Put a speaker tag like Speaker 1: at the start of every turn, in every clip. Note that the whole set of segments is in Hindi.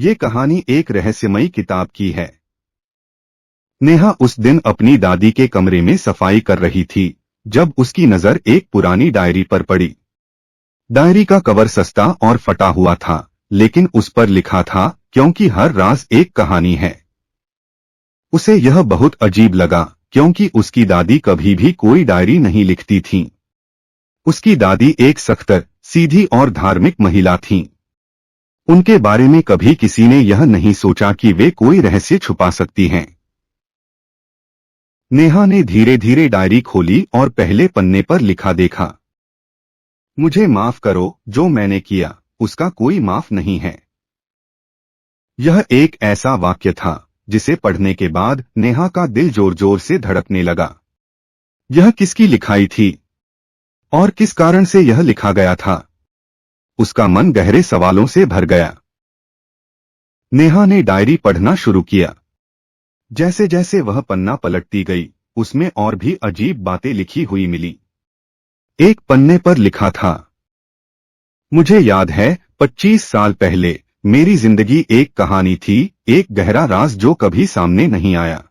Speaker 1: ये कहानी एक रहस्यमयी किताब की है। नेहा उस दिन अपनी दादी के कमरे में सफाई कर रही थी जब उसकी नजर एक पुरानी डायरी पर पड़ी। डायरी का कवर सस्ता और फटा हुआ था, लेकिन उस पर लिखा था, क्योंकि हर राज एक कहानी है। उसे यह बहुत अजीब लगा, क्योंकि उसकी दादी कभी भी कोई डायरी नहीं लिखती थीं। उसकी दादी एक सख्त, सीधी और धार्मिक महिला थीं। उनके बारे में कभी किसी ने यह नहीं सोचा कि वे कोई रहस्य छुपा सकती हैं। नेहा ने धीरे धीरे डायरी खोली और पहले पन्ने पर लिखा देखा, मुझे माफ करो, जो मैंने किया उसका कोई माफ नहीं है। यह एक ऐसा वाक्य था जिसे पढ़ने के बाद नेहा का दिल जोर जोर से धड़कने लगा। यह किसकी लिखाई थी और किस कारण से यह लिखा गया था? उसका मन गहरे सवालों से भर गया। नेहा ने डायरी पढ़ना शुरू किया। जैसे जैसे वह पन्ना पलटती गई, उसमें और भी अजीब बातें लिखी हुई मिली। एक पन्ने पर लिखा था, मुझे याद है 25 साल पहले मेरी जिंदगी एक कहानी थी, एक गहरा राज जो कभी सामने नहीं आया।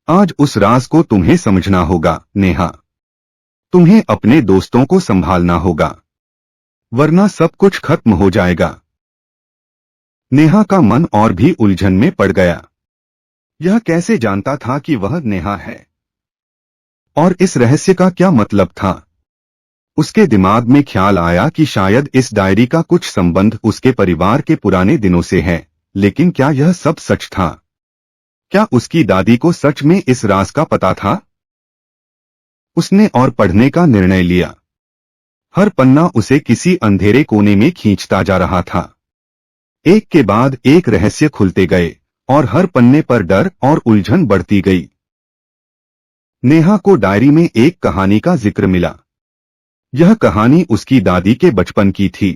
Speaker 1: आज उस राज को तुम्हें समझना होगा नेहा। तुम्हें अपने दोस्तों को संभालना होगा, वरना सब कुछ खत्म हो जाएगा। नेहा का मन और भी उलझन में पड़ गया। यह कैसे जानता था कि वह नेहा है? और इस रहस्य का क्या मतलब था? उसके दिमाग में ख्याल आया कि शायद इस डायरी का कुछ संबंध उसके परिवार के पुराने दिनों से है, लेकिन क्या यह सब सच था? क्या उसकी दादी को सच में इस राज का पता था? उसने और पढ़ने का निर्णय लिया। हर पन्ना उसे किसी अंधेरे कोने में खींचता जा रहा था। एक के बाद एक रहस्य खुलते गए और हर पन्ने पर डर और उलझन बढ़ती गई। नेहा को डायरी में एक कहानी का जिक्र मिला। यह कहानी उसकी दादी के बचपन की थी।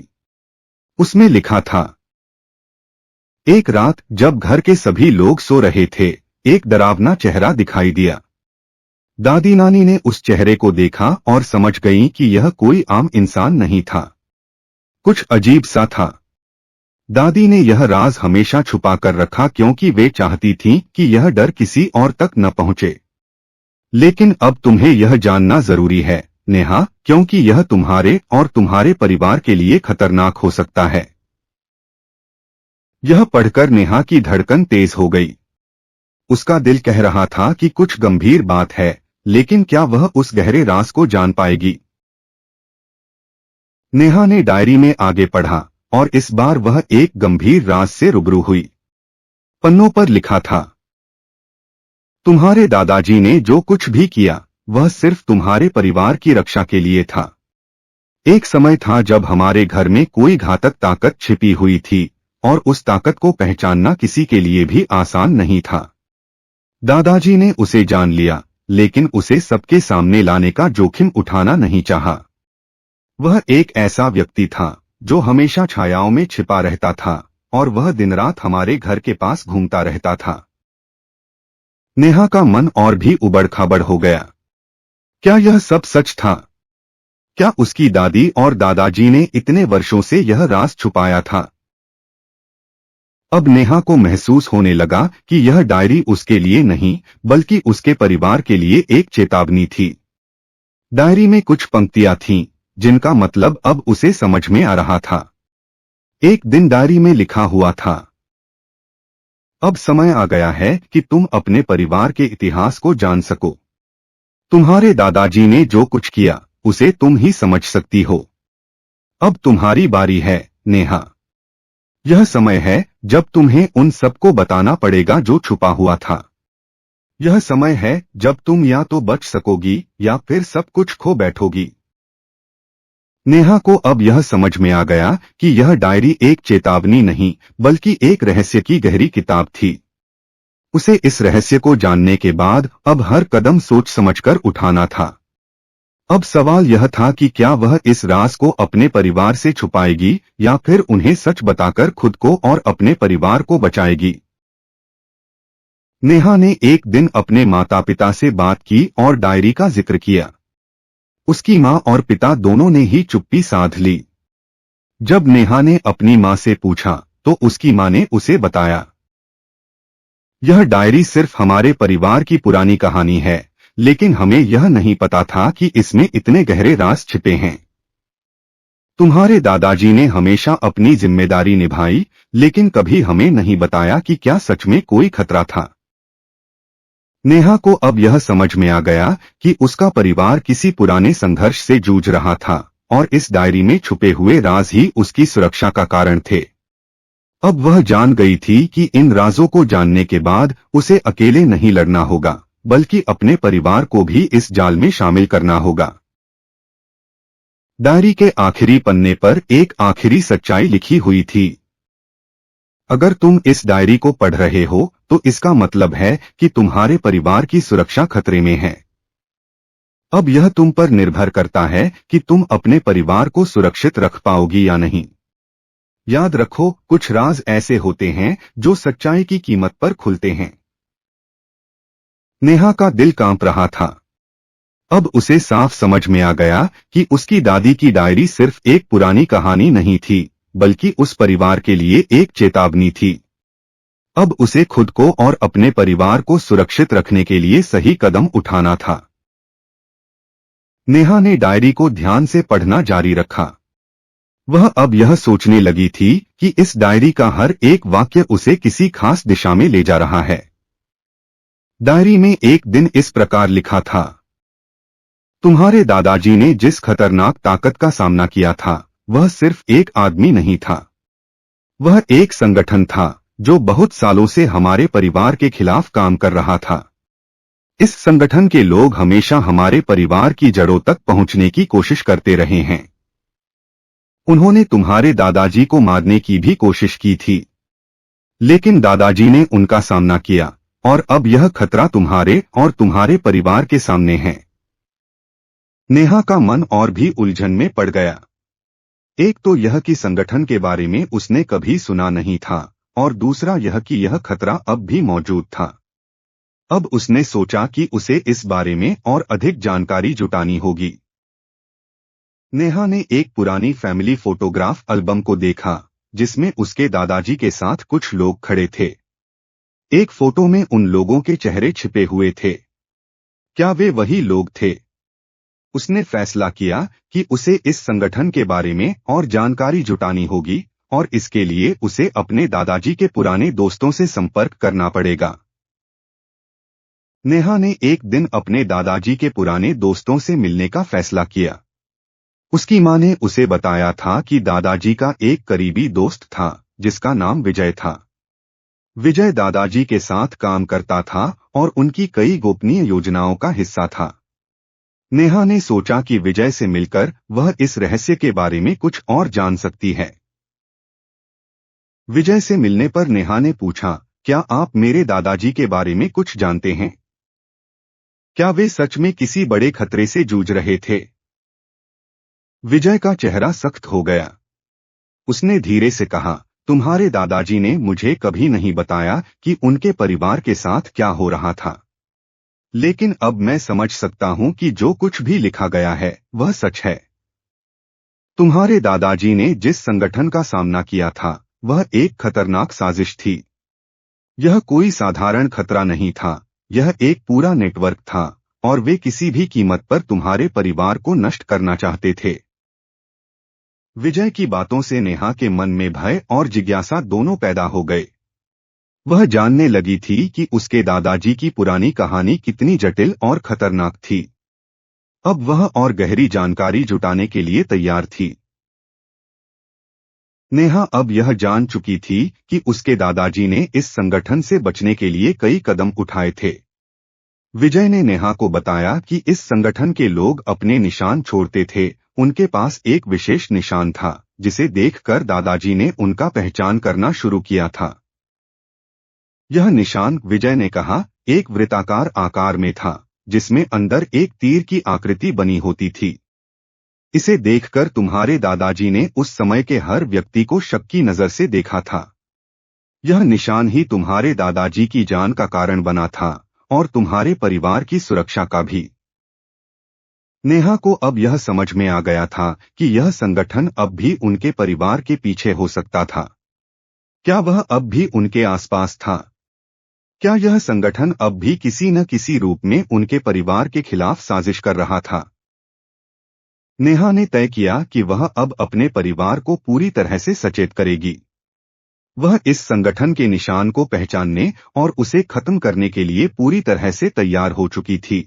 Speaker 1: उसमें लिखा था, एक रात जब घर के सभी लोग सो रहे थे, एक डरावना चेहरा दिखाई दिया। दादी नानी ने उस चेहरे को देखा और समझ गईं कि यह कोई आम इंसान नहीं था, कुछ अजीब सा था। दादी ने यह राज हमेशा छुपा कर रखा क्योंकि वे चाहती थीं कि यह डर किसी और तक न पहुंचे। लेकिन अब तुम्हें यह जानना जरूरी है नेहा, क्योंकि यह तुम्हारे और तुम्हारे परिवार के लिए खतरनाक हो सकता है। यह पढ़कर नेहा की धड़कन तेज हो गई। उसका दिल कह रहा था कि कुछ गंभीर बात है, लेकिन क्या वह उस गहरे राज को जान पाएगी? नेहा ने डायरी में आगे पढ़ा और इस बार वह एक गंभीर राज से रूबरू हुई। पन्नों पर लिखा था, तुम्हारे दादाजी ने जो कुछ भी किया वह सिर्फ तुम्हारे परिवार की रक्षा के लिए था। एक समय था जब हमारे घर में कोई घातक ताकत छिपी हुई थी और उस ताकत को पहचानना किसी के लिए भी आसान नहीं था। दादाजी ने उसे जान लिया, लेकिन उसे सबके सामने लाने का जोखिम उठाना नहीं चाहा। वह एक ऐसा व्यक्ति था जो हमेशा छायाओं में छिपा रहता था और वह दिन रात हमारे घर के पास घूमता रहता था। नेहा का मन और भी उबड़ खाबड़ हो गया। क्या यह सब सच था? क्या उसकी दादी और दादाजी ने इतने वर्षों से यह राज छुपाया था? अब नेहा को महसूस होने लगा कि यह डायरी उसके लिए नहीं, बल्कि उसके परिवार के लिए एक चेतावनी थी। डायरी में कुछ पंक्तियां थीं, जिनका मतलब अब उसे समझ में आ रहा था। एक दिन डायरी में लिखा हुआ था, अब समय आ गया है कि तुम अपने परिवार के इतिहास को जान सको। तुम्हारे दादाजी ने जो कुछ किया उसे तुम ही समझ सकती हो। अब तुम्हारी बारी है नेहा। यह समय है जब तुम्हें उन सबको बताना पड़ेगा जो छुपा हुआ था। यह समय है जब तुम या तो बच सकोगी या फिर सब कुछ खो बैठोगी। नेहा को अब यह समझ में आ गया कि यह डायरी एक चेतावनी नहीं, बल्कि एक रहस्य की गहरी किताब थी। उसे इस रहस्य को जानने के बाद अब हर कदम सोच समझकर उठाना था। अब सवाल यह था कि क्या वह इस राज को अपने परिवार से छुपाएगी या फिर उन्हें सच बताकर खुद को और अपने परिवार को बचाएगी। नेहा ने एक दिन अपने माता पिता से बात की और डायरी का जिक्र किया। उसकी माँ और पिता दोनों ने ही चुप्पी साध ली। जब नेहा ने अपनी माँ से पूछा तो उसकी मां ने उसे बताया, यह डायरी सिर्फ हमारे परिवार की पुरानी कहानी है, लेकिन हमें यह नहीं पता था कि इसमें इतने गहरे राज छिपे हैं। तुम्हारे दादाजी ने हमेशा अपनी जिम्मेदारी निभाई, लेकिन कभी हमें नहीं बताया कि क्या सच में कोई खतरा था। नेहा को अब यह समझ में आ गया कि उसका परिवार किसी पुराने संघर्ष से जूझ रहा था और इस डायरी में छुपे हुए राज ही उसकी सुरक्षा का कारण थे। अब वह जान गई थी कि इन राजों को जानने के बाद उसे अकेले नहीं लड़ना होगा, बल्कि अपने परिवार को भी इस जाल में शामिल करना होगा। डायरी के आखिरी पन्ने पर एक आखिरी सच्चाई लिखी हुई थी। अगर तुम इस डायरी को पढ़ रहे हो तो इसका मतलब है कि तुम्हारे परिवार की सुरक्षा खतरे में है। अब यह तुम पर निर्भर करता है कि तुम अपने परिवार को सुरक्षित रख पाओगी या नहीं। याद रखो, कुछ राज ऐसे होते हैं जो सच्चाई की कीमत पर खुलते हैं। नेहा का दिल कांप रहा था। अब उसे साफ समझ में आ गया कि उसकी दादी की डायरी सिर्फ एक पुरानी कहानी नहीं थी, बल्कि उस परिवार के लिए एक चेतावनी थी। अब उसे खुद को और अपने परिवार को सुरक्षित रखने के लिए सही कदम उठाना था। नेहा ने डायरी को ध्यान से पढ़ना जारी रखा। वह अब यह सोचने लगी थी कि इस डायरी का हर एक वाक्य उसे किसी खास दिशा में ले जा रहा है। डायरी में एक दिन इस प्रकार लिखा था, तुम्हारे दादाजी ने जिस खतरनाक ताकत का सामना किया था, वह सिर्फ एक आदमी नहीं था। वह एक संगठन था जो बहुत सालों से हमारे परिवार के खिलाफ काम कर रहा था। इस संगठन के लोग हमेशा हमारे परिवार की जड़ों तक पहुंचने की कोशिश करते रहे हैं। उन्होंने तुम्हारे दादाजी को मारने की भी कोशिश की थी, लेकिन दादाजी ने उनका सामना किया और अब यह खतरा तुम्हारे और तुम्हारे परिवार के सामने है। नेहा का मन और भी उलझन में पड़ गया। एक तो यह कि संगठन के बारे में उसने कभी सुना नहीं था और दूसरा यह कि यह खतरा अब भी मौजूद था। अब उसने सोचा कि उसे इस बारे में और अधिक जानकारी जुटानी होगी। नेहा ने एक पुरानी फैमिली फोटोग्राफ एल्बम को देखा, जिसमें उसके दादाजी के साथ कुछ लोग खड़े थे। एक फोटो में उन लोगों के चेहरे छिपे हुए थे। क्या वे वही लोग थे? उसने फैसला किया कि उसे इस संगठन के बारे में और जानकारी जुटानी होगी और इसके लिए उसे अपने दादाजी के पुराने दोस्तों से संपर्क करना पड़ेगा। नेहा ने एक दिन अपने दादाजी के पुराने दोस्तों से मिलने का फैसला किया। उसकी मां ने उसे बताया था कि दादाजी का एक करीबी दोस्त था जिसका नाम विजय था। विजय दादाजी के साथ काम करता था और उनकी कई गोपनीय योजनाओं का हिस्सा था। नेहा ने सोचा कि विजय से मिलकर वह इस रहस्य के बारे में कुछ और जान सकती है। विजय से मिलने पर नेहा ने पूछा, क्या आप मेरे दादाजी के बारे में कुछ जानते हैं? क्या वे सच में किसी बड़े खतरे से जूझ रहे थे? विजय का चेहरा सख्त हो गया। उसने धीरे से कहा, तुम्हारे दादाजी ने मुझे कभी नहीं बताया कि उनके परिवार के साथ क्या हो रहा था, लेकिन अब मैं समझ सकता हूं कि जो कुछ भी लिखा गया है वह सच है। तुम्हारे दादाजी ने जिस संगठन का सामना किया था वह एक खतरनाक साजिश थी। यह कोई साधारण खतरा नहीं था, यह एक पूरा नेटवर्क था और वे किसी भी कीमत पर तुम्हारे परिवार को नष्ट करना चाहते थे। विजय की बातों से नेहा के मन में भय और जिज्ञासा दोनों पैदा हो गए। वह जानने लगी थी कि उसके दादाजी की पुरानी कहानी कितनी जटिल और खतरनाक थी। अब वह और गहरी जानकारी जुटाने के लिए तैयार थी। नेहा अब यह जान चुकी थी कि उसके दादाजी ने इस संगठन से बचने के लिए कई कदम उठाए थे। विजय ने नेहा को बताया कि इस संगठन के लोग अपने निशान छोड़ते थे। उनके पास एक विशेष निशान था जिसे देखकर दादाजी ने उनका पहचान करना शुरू किया था। यह निशान, विजय ने कहा, एक वृत्ताकार आकार में था जिसमें अंदर एक तीर की आकृति बनी होती थी। इसे देखकर तुम्हारे दादाजी ने उस समय के हर व्यक्ति को शक की नजर से देखा था। यह निशान ही तुम्हारे दादाजी की जान का कारण बना था और तुम्हारे परिवार की सुरक्षा का भी। नेहा को अब यह समझ में आ गया था कि यह संगठन अब भी उनके परिवार के पीछे हो सकता था। क्या वह अब भी उनके आसपास था? क्या यह संगठन अब भी किसी न किसी रूप में उनके परिवार के खिलाफ साजिश कर रहा था? नेहा ने तय किया कि वह अब अपने परिवार को पूरी तरह से सचेत करेगी। वह इस संगठन के निशान को पहचानने और उसे खत्म करने के लिए पूरी तरह से तैयार हो चुकी थी।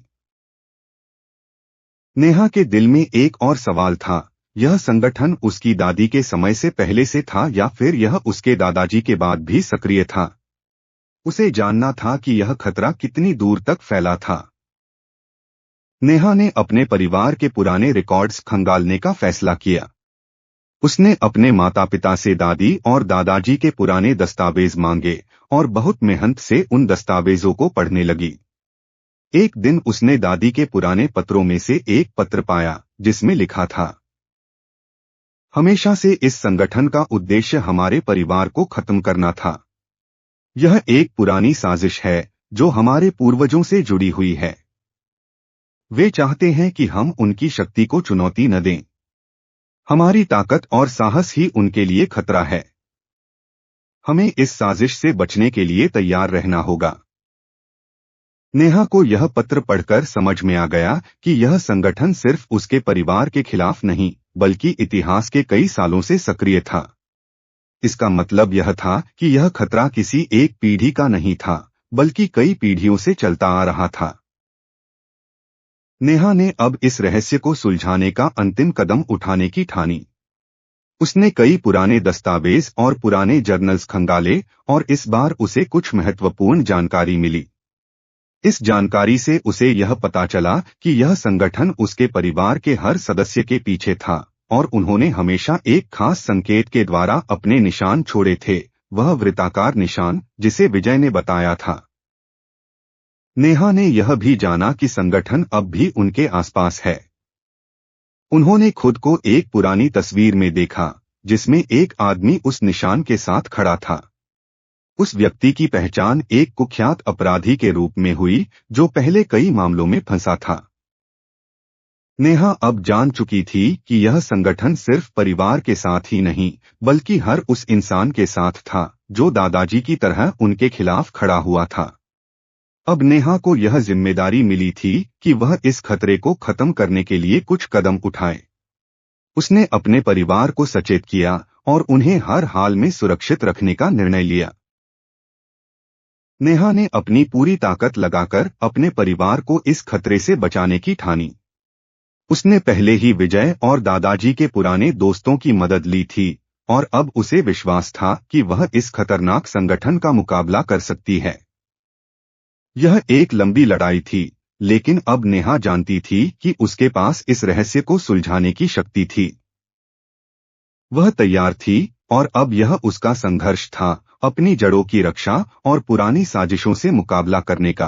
Speaker 1: नेहा के दिल में एक और सवाल था, यह संगठन उसकी दादी के समय से पहले से था या फिर यह उसके दादाजी के बाद भी सक्रिय था? उसे जानना था कि यह खतरा कितनी दूर तक फैला था। नेहा ने अपने परिवार के पुराने रिकॉर्ड्स खंगालने का फैसला किया। उसने अपने माता पिता से दादी और दादाजी के पुराने दस्तावेज मांगे और बहुत मेहनत से उन दस्तावेजों को पढ़ने लगी। एक दिन उसने दादी के पुराने पत्रों में से एक पत्र पाया जिसमें लिखा था, हमेशा से इस संगठन का उद्देश्य हमारे परिवार को खत्म करना था। यह एक पुरानी साजिश है जो हमारे पूर्वजों से जुड़ी हुई है। वे चाहते हैं कि हम उनकी शक्ति को चुनौती न दें। हमारी ताकत और साहस ही उनके लिए खतरा है। हमें इस साजिश से बचने के लिए तैयार रहना होगा। नेहा को यह पत्र पढ़कर समझ में आ गया कि यह संगठन सिर्फ उसके परिवार के खिलाफ नहीं, बल्कि इतिहास के कई सालों से सक्रिय था। इसका मतलब यह था कि यह खतरा किसी एक पीढ़ी का नहीं था, बल्कि कई पीढ़ियों से चलता आ रहा था। नेहा ने अब इस रहस्य को सुलझाने का अंतिम कदम उठाने की ठानी। उसने कई पुराने दस्तावेज और पुराने जर्नल्स खंगाले और इस बार उसे कुछ महत्वपूर्ण जानकारी मिली। इस जानकारी से उसे यह पता चला कि यह संगठन उसके परिवार के हर सदस्य के पीछे था और उन्होंने हमेशा एक खास संकेत के द्वारा अपने निशान छोड़े थे, वह वृत्ताकार निशान जिसे विजय ने बताया था। नेहा ने यह भी जाना कि संगठन अब भी उनके आसपास है। उन्होंने खुद को एक पुरानी तस्वीर में देखा जिसमें एक आदमी उस निशान के साथ खड़ा था। उस व्यक्ति की पहचान एक कुख्यात अपराधी के रूप में हुई जो पहले कई मामलों में फंसा था। नेहा अब जान चुकी थी कि यह संगठन सिर्फ परिवार के साथ ही नहीं, बल्कि हर उस इंसान के साथ था जो दादाजी की तरह उनके खिलाफ खड़ा हुआ था। अब नेहा को यह जिम्मेदारी मिली थी कि वह इस खतरे को खत्म करने के लिए कुछ कदम उठाए। उसने अपने परिवार को सचेत किया और उन्हें हर हाल में सुरक्षित रखने का निर्णय लिया। नेहा ने अपनी पूरी ताकत लगाकर अपने परिवार को इस खतरे से बचाने की ठानी। उसने पहले ही विजय और दादाजी के पुराने दोस्तों की मदद ली थी और अब उसे विश्वास था कि वह इस खतरनाक संगठन का मुकाबला कर सकती है। यह एक लंबी लड़ाई थी, लेकिन अब नेहा जानती थी कि उसके पास इस रहस्य को सुलझाने की शक्ति थी। वह तैयार थी और अब यह उसका संघर्ष था, अपनी जड़ों की रक्षा और पुरानी साजिशों से मुकाबला करने का।